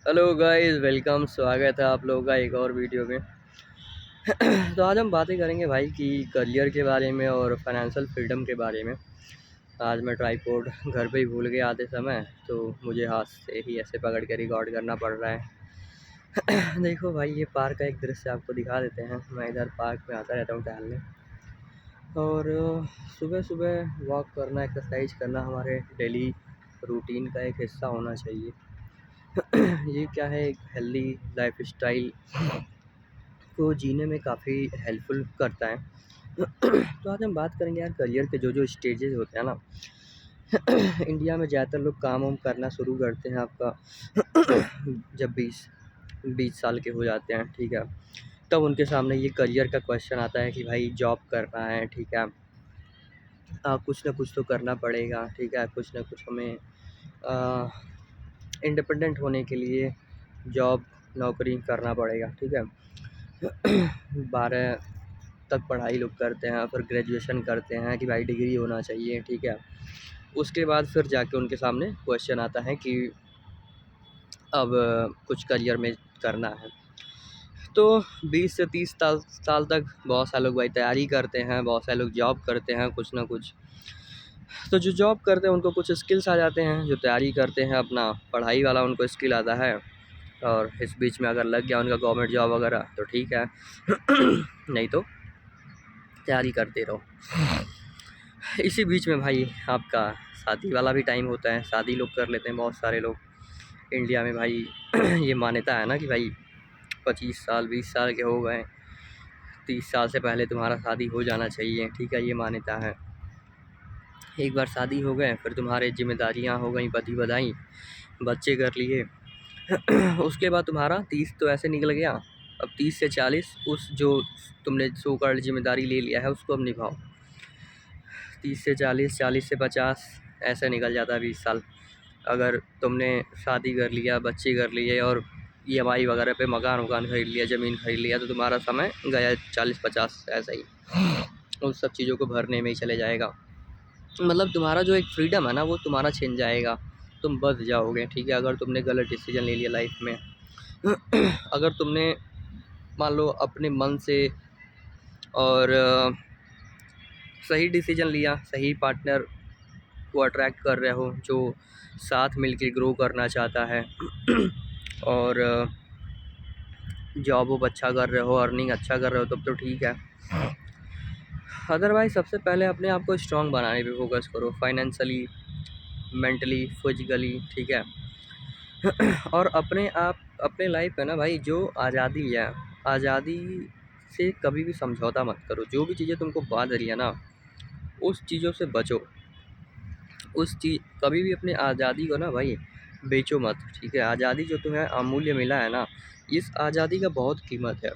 Hello guys, welcome. स्वागत है आप लोगों का एक और वीडियो में। तो आज हम बातें करेंगे भाई कि करियर के बारे में और फाइनेंशियल फ्रीडम के बारे में। आज मैं ट्राइपॉड घर पे ही भूल गया आते समय, तो मुझे हाथ से ही ऐसे पकड़ के रिकॉर्ड करना पड़ रहा है। देखो भाई, ये पार्क का एक दृश्य आपको दिखा देते हैं। मैं इधर पार्क में आता रहता हूँ टहलने, और सुबह सुबह वॉक करना, एक्सरसाइज करना हमारे डेली रूटीन का एक हिस्सा होना चाहिए। ये क्या है, एक हेल्दी लाइफस्टाइल को जीने में काफ़ी हेल्पफुल करता है। तो आज हम बात करेंगे यार करियर के जो जो स्टेजेस होते हैं ना। इंडिया में ज़्यादातर लोग काम वाम करना शुरू करते हैं आपका जब 20 साल के हो जाते हैं, ठीक है। तब उनके सामने ये करियर का क्वेश्चन आता है कि भाई जॉब करना है, ठीक है। कुछ ना कुछ तो करना पड़ेगा, ठीक है। कुछ ना कुछ हमें इंडिपेंडेंट होने के लिए जॉब नौकरी करना पड़ेगा, ठीक है। 12 तक पढ़ाई लोग करते हैं, फिर ग्रेजुएशन करते हैं कि भाई डिग्री होना चाहिए, ठीक है। उसके बाद फिर जाके उनके सामने क्वेश्चन आता है कि अब कुछ करियर में करना है। तो 20 से 30 साल तक बहुत सारे लोग भाई तैयारी करते हैं, बहुत सारे लोग जॉब करते हैं कुछ ना कुछ। तो जो जॉब करते हैं उनको कुछ स्किल्स आ जाते हैं, जो तैयारी करते हैं अपना पढ़ाई वाला उनको स्किल आता है, और इस बीच में अगर लग गया उनका गवर्नमेंट जॉब वगैरह तो ठीक है। नहीं तो तैयारी करते रहो। इसी बीच में भाई आपका शादी वाला भी टाइम होता है, शादी लोग कर लेते हैं बहुत सारे लोग इंडिया में भाई। ये मान्यता है ना कि भाई 25 साल 20 साल के हो गए, 30 साल से पहले तुम्हारा शादी हो जाना चाहिए, ठीक है। ये मान्यता है। एक बार शादी हो गए फिर तुम्हारे जिम्मेदारियां हो गई, पति बधाई, बच्चे कर लिए। उसके बाद तुम्हारा 30 तो ऐसे निकल गया। अब 30 से 40 उस जो तुमने सो कॉल्ड जिम्मेदारी ले लिया है उसको अब निभाओ। 30 से 40, 40 से 50 ऐसे निकल जाता है 20 साल। अगर तुमने शादी कर लिया, बच्चे कर लिए, और EMI वगैरह पे मकान वकान खरीद लिया, ज़मीन खरीद लिया, तो तुम्हारा समय गया 40-50 ऐसा ही उस सब चीज़ों को भरने में ही चले जाएगा। मतलब तुम्हारा जो एक फ्रीडम है ना वो तुम्हारा छिन जाएगा, तुम बच जाओगे, ठीक है। अगर तुमने गलत डिसीजन ले लिया लाइफ में। अगर तुमने मान लो अपने मन से और सही डिसीजन लिया, सही पार्टनर को अट्रैक्ट कर रहे हो जो साथ मिलके ग्रो करना चाहता है, और जॉब वॉब अच्छा कर रहे हो, अर्निंग अच्छा कर रहे हो, तब तो ठीक है। अदरवाइज सबसे पहले अपने आप को स्ट्रॉन्ग बनाने पे फोकस करो, फाइनेंशियली, मेंटली, फिजिकली, ठीक है। और अपने लाइफ में ना भाई जो आज़ादी है, आज़ादी से कभी भी समझौता मत करो। जो भी चीज़ें तुमको बांध रही है ना उस चीज़ों से बचो। कभी भी अपनी आज़ादी को ना भाई बेचो मत, ठीक है। आज़ादी जो तुम्हें अमूल्य मिला है ना, इस आज़ादी का बहुत कीमत है।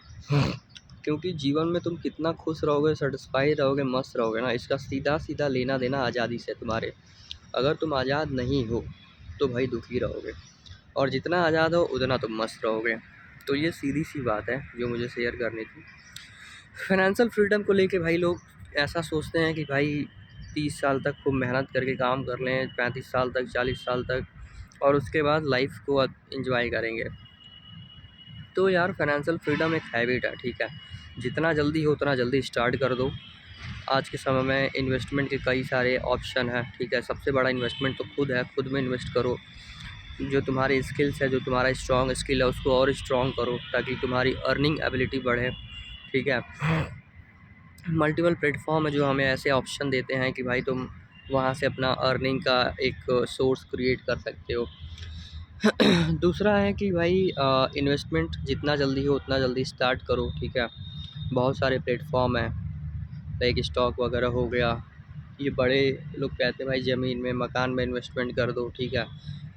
क्योंकि जीवन में तुम कितना खुश रहोगे, सेटिस्फाई रहोगे, मस्त रहोगे ना, इसका सीधा सीधा लेना देना आज़ादी से तुम्हारे। अगर तुम आज़ाद नहीं हो तो भाई दुखी रहोगे, और जितना आज़ाद हो उतना तुम मस्त रहोगे। तो ये सीधी सी बात है जो मुझे शेयर करनी थी। फाइनेंशियल फ्रीडम को लेके भाई लोग ऐसा सोचते हैं कि भाई 30 साल तक खूब मेहनत करके काम कर लें, 35 साल तक, 40 साल तक, और उसके बाद लाइफ को एंजॉय करेंगे। तो यार फाइनेंशियल फ्रीडम एक हैबिट है, ठीक है। जितना जल्दी हो उतना जल्दी स्टार्ट कर दो। आज के समय में इन्वेस्टमेंट के कई सारे ऑप्शन हैं, ठीक है। सबसे बड़ा इन्वेस्टमेंट तो खुद है, खुद में इन्वेस्ट करो। जो तुम्हारे स्किल्स है, जो तुम्हारा स्ट्रॉन्ग स्किल है उसको और स्ट्रॉन्ग करो ताकि तुम्हारी अर्निंग एबिलिटी बढ़े, ठीक है। मल्टीपल प्लेटफॉर्म है जो हमें ऐसे ऑप्शन देते हैं कि भाई तुम वहाँ से अपना अर्निंग का एक सोर्स क्रिएट कर सकते हो। दूसरा है कि भाई इन्वेस्टमेंट जितना जल्दी हो उतना जल्दी स्टार्ट करो, ठीक है। बहुत सारे प्लेटफॉर्म हैं, लाइक स्टॉक वगैरह हो गया। ये बड़े लोग कहते हैं भाई ज़मीन में, मकान में इन्वेस्टमेंट कर दो, ठीक है।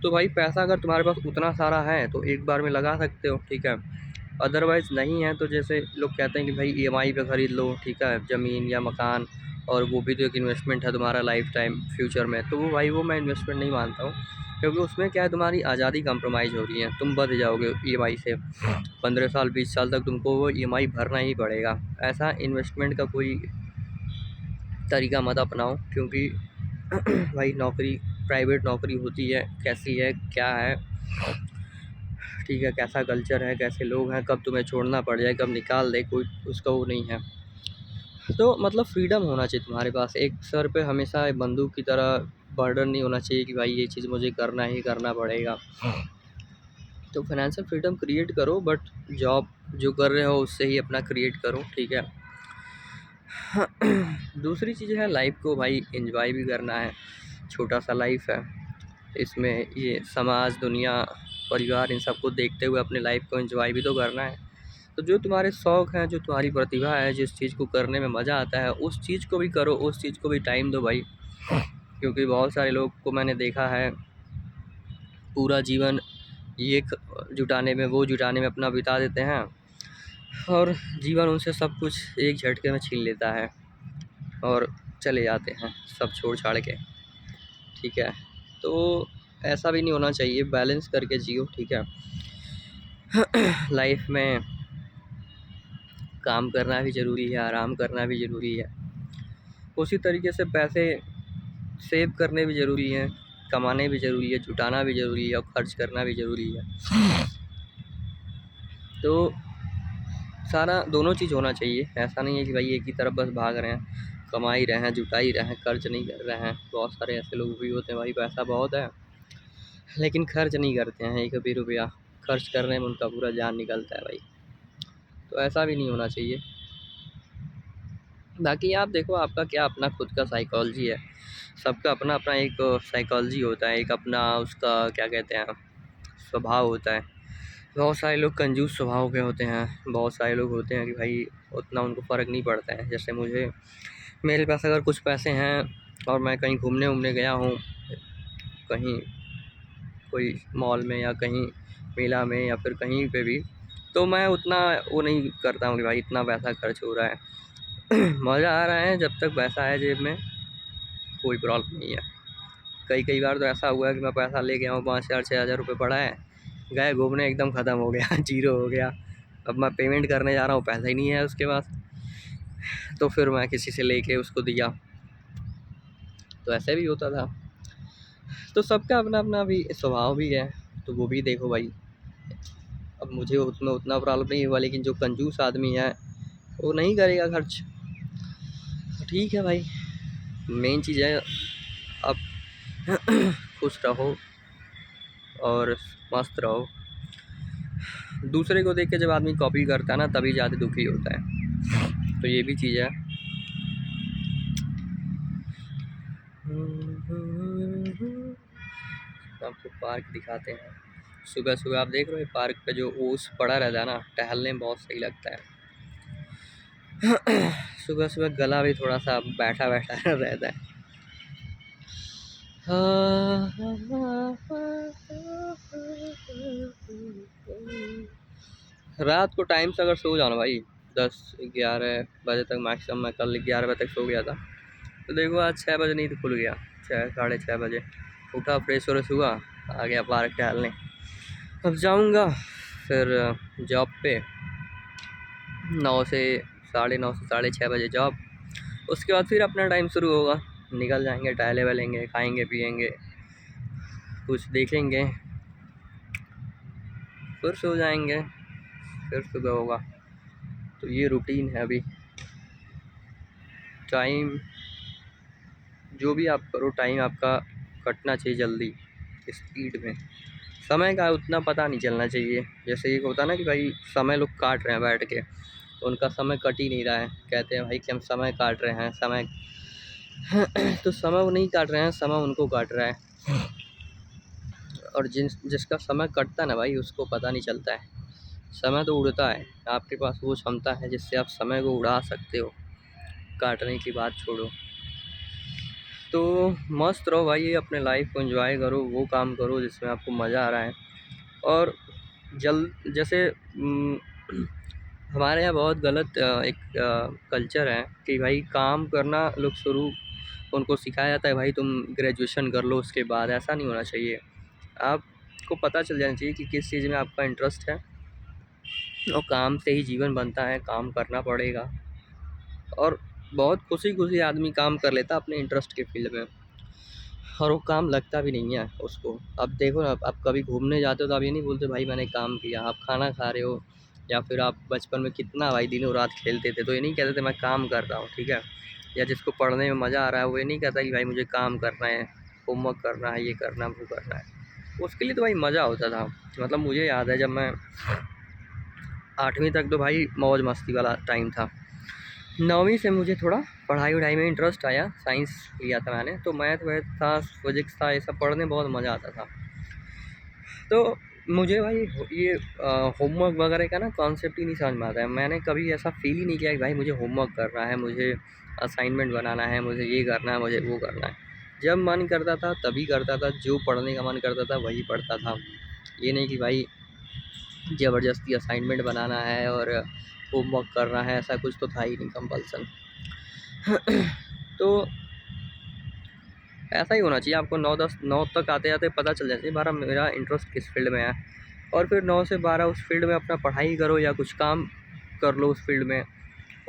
तो भाई पैसा अगर तुम्हारे पास उतना सारा है तो एक बार में लगा सकते हो, ठीक है। अदरवाइज़ नहीं है तो जैसे लोग कहते हैं कि भाई EMI पे ख़रीद लो, ठीक है, ज़मीन या मकान, और वो भी तो एक इन्वेस्टमेंट है तुम्हारा लाइफ टाइम फ्यूचर में। तो वो भाई वो मैं इन्वेस्टमेंट नहीं मानता हूँ, क्योंकि उसमें क्या है, तुम्हारी आज़ादी कंप्रोमाइज़ हो रही है, तुम बच जाओगे EMI से। 15 साल 20 साल तक तुमको वो EMI भरना ही पड़ेगा। ऐसा इन्वेस्टमेंट का कोई तरीका मत अपनाओ, क्योंकि भाई नौकरी, प्राइवेट नौकरी होती है, कैसी है क्या है, ठीक है, कैसा कल्चर है, कैसे लोग हैं, कब तुम्हें छोड़ना पड़ जाए, कब निकाल दे, कोई उसका वो नहीं है। तो मतलब फ्रीडम होना चाहिए तुम्हारे पास, एक सर पे हमेशा एक बंदूक की तरह बर्डन नहीं होना चाहिए कि भाई ये चीज़ मुझे करना ही करना पड़ेगा। तो फाइनेंशियल फ्रीडम क्रिएट करो, बट जॉब जो कर रहे हो उससे ही अपना क्रिएट करो, ठीक है। दूसरी चीज़ है, लाइफ को भाई एंजॉय भी करना है, छोटा सा लाइफ है, इसमें ये समाज, दुनिया, परिवार, इन सबको देखते हुए अपने लाइफ को एंजॉय भी तो करना है। तो जो तुम्हारे शौक़ हैं, जो तुम्हारी प्रतिभा है, जिस चीज़ को करने में मज़ा आता है उस चीज़ को भी करो, उस चीज़ को भी टाइम दो भाई। क्योंकि बहुत सारे लोग को मैंने देखा है पूरा जीवन ये जुटाने में, वो जुटाने में अपना बिता देते हैं, और जीवन उनसे सब कुछ एक झटके में छीन लेता है और चले जाते हैं सब छोड़ छाड़ के, ठीक है। तो ऐसा भी नहीं होना चाहिए, बैलेंस करके जियो, ठीक है। लाइफ में काम करना भी ज़रूरी है, आराम करना भी ज़रूरी है, उसी तरीके से पैसे सेव करने भी ज़रूरी है, कमाने भी ज़रूरी है, जुटाना भी ज़रूरी है और खर्च करना भी ज़रूरी है। तो सारा दोनों चीज़ होना चाहिए, ऐसा नहीं है कि भाई एक ही तरफ बस भाग रहे हैं, कमा ही रहे हैं, जुटा ही रहे हैं, खर्च नहीं कर रहे हैं। बहुत सारे ऐसे लोग भी होते हैं भाई पैसा बहुत है लेकिन खर्च नहीं करते हैं, एक भी रुपया खर्च करने में उनका पूरा जान निकलता है भाई। तो ऐसा भी नहीं होना चाहिए। बाकी आप देखो, आपका क्या अपना खुद का साइकोलॉजी है, सबका अपना अपना एक साइकोलॉजी होता है, एक अपना उसका क्या कहते हैं स्वभाव होता है। बहुत सारे लोग कंजूस स्वभाव के होते हैं, बहुत सारे लोग होते हैं कि भाई उतना उनको फ़र्क नहीं पड़ता है। जैसे मुझे, मेरे पास अगर कुछ पैसे हैं और मैं कहीं घूमने उमने गया हूँ, कहीं कोई मॉल में या कहीं मेला में या फिर कहीं पे भी, तो मैं उतना वो नहीं करता हूँ कि भाई इतना पैसा खर्च हो रहा है। मज़ा आ रहा है, जब तक पैसा है जेब में कोई प्रॉब्लम नहीं है। कई बार तो ऐसा हुआ है कि मैं पैसा ले गया हूँ, 5,000 6,000 रुपये पड़ा है, गए घूमने एकदम ख़त्म हो गया, जीरो हो गया। अब मैं पेमेंट करने जा रहा हूँ, पैसा ही नहीं है उसके पास, तो फिर मैं किसी से लेके उसको दिया। तो ऐसे भी होता था। तो सबका अपना अपना भी स्वभाव भी है, तो वो भी देखो भाई। अब मुझे उसमें उतना प्रॉब्लम नहीं हुआ, लेकिन जो कंजूस आदमी है वो नहीं करेगा खर्च। ठीक है भाई, मेन चीज़ है अब खुश रहो और मस्त रहो। दूसरे को देख के जब आदमी कॉपी करता है ना, तभी ज़्यादा दुखी होता है। तो ये भी चीज़ है। आपको पार्क दिखाते हैं, सुबह सुबह आप देख रहे हो पार्क पे जो ओस पड़ा रहता है ना, टहलने में बहुत सही लगता है। सुबह सुबह गला भी थोड़ा सा बैठा बैठा रहता है। रात को टाइम से अगर सो जाओ ना भाई, 10-11 बजे तक मैक्सिमम, मैं कल 11 बजे तक सो गया था, तो देखो आज 6 बजे नींद खुल गया, 6 साढ़े 6 बजे उठा, फ्रेश व्रेश हुआ, आ गया पार्क टहलने। अब जाऊंगा फिर जॉब पे, 9 से 9:30 से 6:30 बजे जॉब। उसके बाद फिर अपना टाइम शुरू होगा, निकल जाएंगे, टहले वहलेंगे, खाएंगे पिएंगे, कुछ देखेंगे, फिर सो जाएंगे, फिर सुबह होगा। तो ये रूटीन है अभी। टाइम जो भी आप करो, टाइम आपका कटना चाहिए जल्दी, स्पीड में। समय का उतना पता नहीं चलना चाहिए। जैसे एक होता है ना कि भाई समय लोग काट रहे हैं बैठ के, तो उनका समय कट ही नहीं रहा है, कहते हैं भाई कि हम समय काट रहे हैं, समय तो समय वो नहीं काट रहे हैं, समय उनको काट रहा है। और जिसका समय कटता है ना भाई, उसको पता नहीं चलता है। समय तो उड़ता है, आपके पास वो क्षमता है जिससे आप समय को उड़ा सकते हो, काटने की बात छोड़ो। तो मस्त रहो भाई, अपने लाइफ को एंजॉय करो, वो काम करो जिसमें आपको मज़ा आ रहा है। और जैसे हमारे यहाँ बहुत गलत एक कल्चर है कि भाई काम करना लोग शुरू उनको सिखाया जाता है, भाई तुम ग्रेजुएशन कर लो उसके बाद। ऐसा नहीं होना चाहिए, आपको पता चल जाना चाहिए कि किस चीज़ में आपका इंटरेस्ट है, और काम से ही जीवन बनता है, काम करना पड़ेगा। और बहुत खुशी खुशी आदमी काम कर लेता अपने इंटरेस्ट के फील्ड में। और वो काम लगता भी नहीं है उसको। अब देखो ना, आप कभी घूमने जाते हो तो आप ये नहीं बोलते भाई मैंने काम किया। आप खाना खा रहे हो या फिर आप बचपन में कितना भाई दिनों रात खेलते थे, तो ये नहीं कहते थे मैं काम कर रहा हूँ, ठीक है। या जिसको पढ़ने में मज़ा आ रहा है वो ये नहीं कहता कि भाई मुझे काम करना है, होमवर्क करना है, ये करना है, वो करना है। उसके लिए तो भाई मज़ा होता था। मतलब मुझे याद है जब मैं 8वीं तक तो भाई मौज मस्ती वाला टाइम था। 9वीं से मुझे थोड़ा पढ़ाई वढ़ाई में इंटरेस्ट आया, साइंस लिया था मैंने, तो मैथ वैथ था, फिजिक्स था, ये सब पढ़ने में बहुत मज़ा आता था। तो मुझे भाई ये होमवर्क वगैरह का ना कॉन्सेप्ट ही नहीं समझ में आता है। मैंने कभी ऐसा फील ही नहीं किया कि भाई मुझे होमवर्क करना है, मुझे असाइनमेंट बनाना है, मुझे ये करना है, मुझे वो करना है। जब मन करता था तभी करता था, जो पढ़ने का मन करता था वही पढ़ता था। ये नहीं कि भाई ज़बरदस्ती असाइनमेंट बनाना है और होमवर्क करना है, ऐसा कुछ तो था ही नहीं कंपल्सन। तो ऐसा ही होना चाहिए आपको। 9 तक आते आते पता चल जाना चाहिए हमारा मेरा इंटरेस्ट किस फील्ड में है, और फिर 9 से 12 उस फील्ड में अपना पढ़ाई करो या कुछ काम कर लो उस फील्ड में।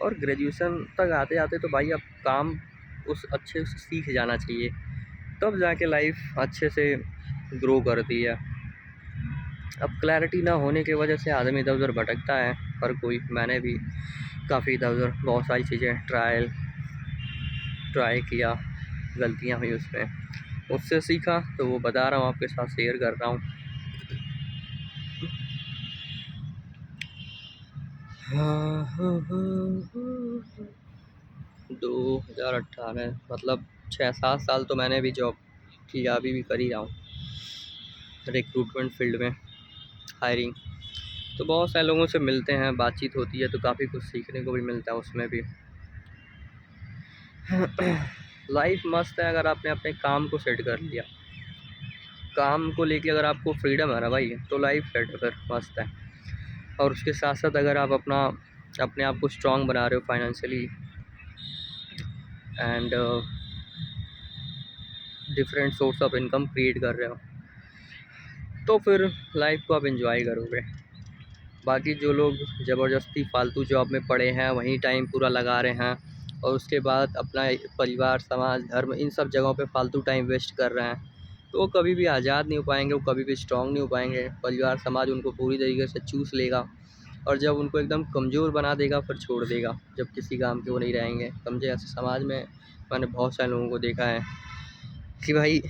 और ग्रेजुएशन तक आते आते तो भाई अब काम उस अच्छे से सीख जाना चाहिए, तब जाके लाइफ अच्छे से ग्रो करती है। अब क्लैरिटी ना होने की वजह से आदमी इधर उधर भटकता है, हर कोई। मैंने भी काफ़ी इधर उधर बहुत सारी चीज़ें ट्राई किया, गलतियाँ हुई उसमें, उससे सीखा, तो वो बता रहा हूँ, आपके साथ शेयर कर रहा हूँ। 2018 मतलब 6-7 साल तो मैंने भी जॉब किया, अभी भी कर ही रहा हूँ रिक्रूटमेंट फील्ड में, हायरिंग। तो बहुत सारे लोगों से मिलते हैं, बातचीत होती है, तो काफ़ी कुछ सीखने को भी मिलता है उसमें भी। लाइफ मस्त है अगर आपने अपने काम को सेट कर लिया। काम को लेके अगर आपको फ्रीडम है ना भाई, तो लाइफ सेट है, फिर मस्त है। और उसके साथ साथ अगर आप अपने आप को स्ट्रॉन्ग बना रहे हो financially and different source of income create कर रहे हो, तो फिर लाइफ को आप एंजॉय करोगे। बाकी जो लोग ज़बरदस्ती फालतू जॉब में पड़े हैं, वहीं टाइम पूरा लगा रहे हैं, और उसके बाद अपना परिवार, समाज, धर्म, इन सब जगहों पे फालतू टाइम वेस्ट कर रहे हैं, तो वो कभी भी आज़ाद नहीं हो पाएंगे, वो कभी भी स्ट्रॉन्ग नहीं हो पाएंगे। परिवार समाज उनको पूरी तरीके से चूस लेगा, और जब उनको एकदम कमज़ोर बना देगा फिर छोड़ देगा, जब किसी काम के वो नहीं रहेंगे। समझे? ऐसे समाज में मैंने बहुत सारे लोगों को देखा है कि भाई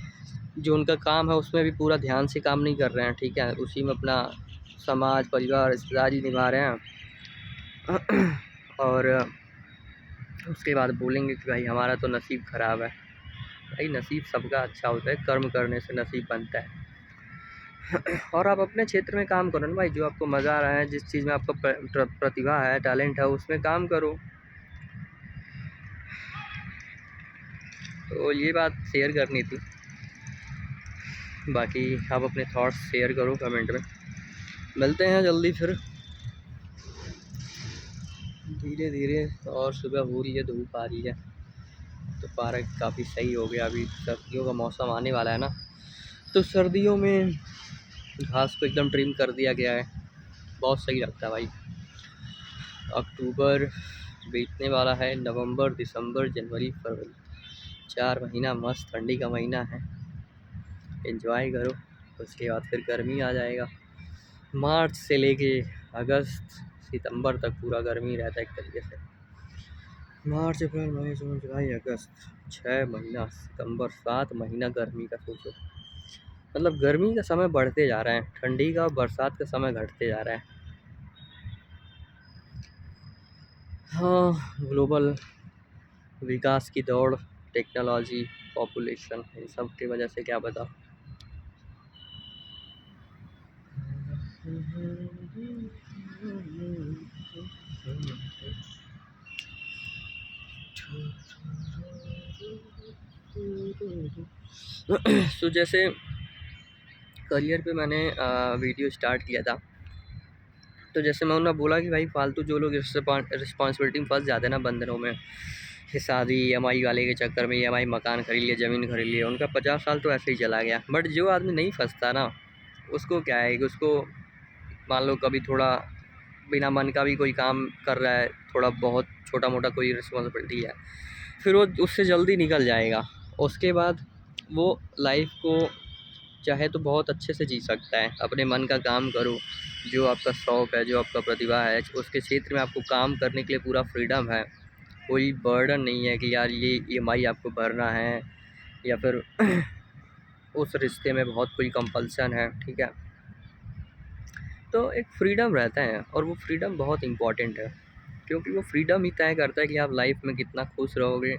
जो उनका काम है उसमें भी पूरा ध्यान से काम नहीं कर रहे हैं, ठीक है, उसी में अपना समाज, परिवार, रिश्तेदारी निभा रहे हैं। और उसके बाद बोलेंगे कि भाई हमारा तो नसीब ख़राब है। भाई नसीब सबका अच्छा होता है, कर्म करने से नसीब बनता है। और आप अपने क्षेत्र में काम करो ना भाई, जो आपको मज़ा आ रहा है, जिस चीज़ में आपका प्रतिभा है, टैलेंट है, उसमें काम करो। तो ये बात शेयर करनी थी। बाकी आप अपने थॉट्स शेयर करो कमेंट में। मिलते हैं जल्दी फिर, धीरे धीरे। और सुबह हो रही है, धूप आ रही है, तो पार्क काफ़ी सही हो गया। अभी सर्दियों का मौसम आने वाला है ना, तो सर्दियों में घास को एकदम ट्रिम कर दिया गया है, बहुत सही लगता है भाई। अक्टूबर बीतने वाला है, नवंबर, दिसंबर, जनवरी, फरवरी, 4 महीना मस्त ठंडी का महीना है, एंजॉय करो। उसके बाद फिर गर्मी आ जाएगा। मार्च से लेके अगस्त सितंबर तक पूरा गर्मी रहता है एक तरीके से। मार्च, अप्रैल, मई, जून, जुलाई, अगस्त, 6 महीना, सितंबर, 7 महीना गर्मी का। सोचो, मतलब गर्मी का समय बढ़ते जा रहा है, ठंडी का, बरसात का समय घटते जा रहा है। हाँ, ग्लोबल विकास की दौड़, टेक्नोलॉजी, पॉपुलेशन, इन सब की वजह से क्या बता। तो जैसे करियर पे मैंने वीडियो स्टार्ट किया था, तो जैसे मैं उन्होंने बोला कि भाई फालतू जो लोग रिस्पॉन्सिबिलिटी में फंस जाते हैं ना, बंधनों में, शादी, EMI वाले के चक्कर में, EMI मकान खरीद लिया, ज़मीन खरीद लिया, उनका 50 साल तो ऐसे ही चला गया। बट जो आदमी नहीं फंसता ना, उसको क्या है कि उसको मान लो कभी थोड़ा बिना मन का भी कोई काम कर रहा है, थोड़ा बहुत छोटा मोटा कोई रिस्पॉन्सिबिलिटी है, फिर वो उससे जल्दी निकल जाएगा। उसके बाद वो लाइफ को चाहे तो बहुत अच्छे से जी सकता है। अपने मन का काम करो, जो आपका शौक़ है, जो आपका प्रतिभा है, उसके क्षेत्र में आपको काम करने के लिए पूरा फ्रीडम है। कोई बर्डन नहीं है कि यार ये ईएमआई आपको भरना है, या फिर उस रिश्ते में बहुत कोई कंपल्सन है, ठीक है। तो एक फ्रीडम रहता है, और वो फ्रीडम बहुत इम्पॉर्टेंट है, क्योंकि वो फ्रीडम ही तय करता है कि आप लाइफ में कितना खुश रहोगे,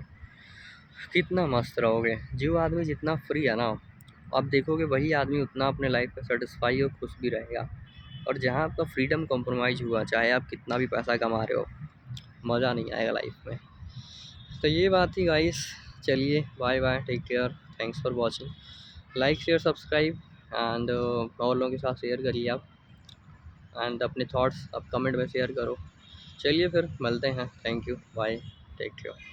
कितना मस्त रहोगे। जो आदमी जितना फ्री है ना, आप देखोगे वही आदमी उतना अपने लाइफ में सेटिस्फाई और खुश भी रहेगा। और जहाँ आपका फ्रीडम कॉम्प्रोमाइज़ हुआ, चाहे आप कितना भी पैसा कमा रहे हो, मज़ा नहीं आएगा लाइफ में। तो ये बात थी गाइस। चलिए bye bye, take care, thanks for watching. Like share subscribe and और लोगों के साथ शेयर करिए आप, एंड अपने थॉट्स आप कमेंट में शेयर करो। चलिए फिर मिलते हैं। Thank you, bye, take care.